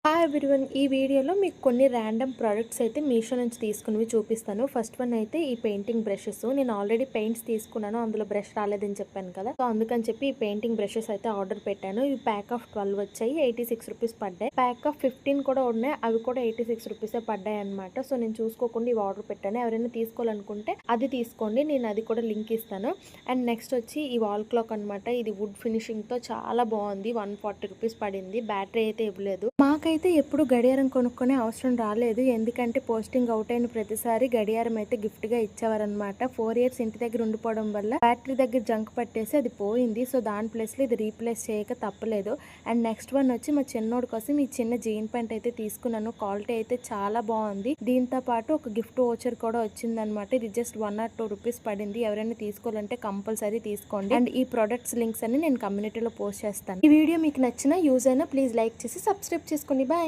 Hi everyone, ఈ వీడియోలో మీకు కొన్ని ర్యాండమ్ ప్రోడక్ట్స్ అయితే మీషో నుంచి తీసుకున్నవి చూపిస్తాను. ఫస్ట్ వన్ అయితే ఈ పెయింటింగ్ బ్రషెస్. నేను ఆల్రెడీ పెయింట్స్ తీసుకున్నాను, అందులో బ్రష్ రాలేదని చెప్పాను కదా. సో అందుకని చెప్పి ఈ పెయింటింగ్ బ్రషెస్ అయితే ఆర్డర్ పెట్టాను. ఇవి ప్యాక్ ఆఫ్ 12 వచ్చాయి, 86 రూపీస్ పడ్డాయి. ప్యాక్ ఆఫ్ 15 కూడా ఉన్నాయి, అవి కూడా 86 రూపీసే పడ్డాయి అనమాట. సో నేను చూసుకోకుండా ఇవి ఆర్డర్ పెట్టాను. ఎవరైనా తీసుకోవాలనుకుంటే అది తీసుకోండి, నేను అది కూడా లింక్ ఇస్తాను. అండ్ నెక్స్ట్ వచ్చి ఈ వాల్ క్లాక్ అనమాట. ఇది వుడ్ ఫినిషింగ్ తో చాలా బాగుంది. 140 రూపీస్ పడింది. బ్యాటరీ అయితే ఇవ్వలేదు. మాకైతే ఎప్పుడు గడియారం కొనుక్కునే అవసరం రాలేదు, ఎందుకంటే పోస్టింగ్ అవుట్ అయిన ప్రతిసారి గడియారం అయితే గిఫ్ట్ గా ఇచ్చేవారనమాట. 4 ఇయర్స్ ఇంటి దగ్గర ఉండిపోవడం వల్ల బ్యాటరీ దగ్గర జంక్ పట్టేసి అది పోయింది. సో దాని ప్లేస్ లో ఇది రీప్లేస్ చేయక తప్పలేదు. అండ్ నెక్స్ట్ వన్ వచ్చి మా చిన్నోడి కోసం ఈ చిన్న జీన్ ప్యాంట్ అయితే తీసుకున్నాను. క్వాలిటీ అయితే చాలా బాగుంది. దీంతో పాటు ఒక గిఫ్ట్ వోచర్ కూడా వచ్చిందనమాట. ఇది జస్ట్ 1 or 2 రూపీస్ పడింది. ఎవరైనా తీసుకోవాలంటే కంపల్సరీ తీసుకోండి. అండ్ ఈ ప్రొడక్ట్స్ లింక్స్ అన్ని నేను కమ్యూనిటీలో పోస్ట్ చేస్తాను. ఈ వీడియో మీకు నచ్చినా యూజ్ అయినా ప్లీజ్ లైక్ చేసి సబ్స్క్రైబ్ చేసుకోండి. బాయ్.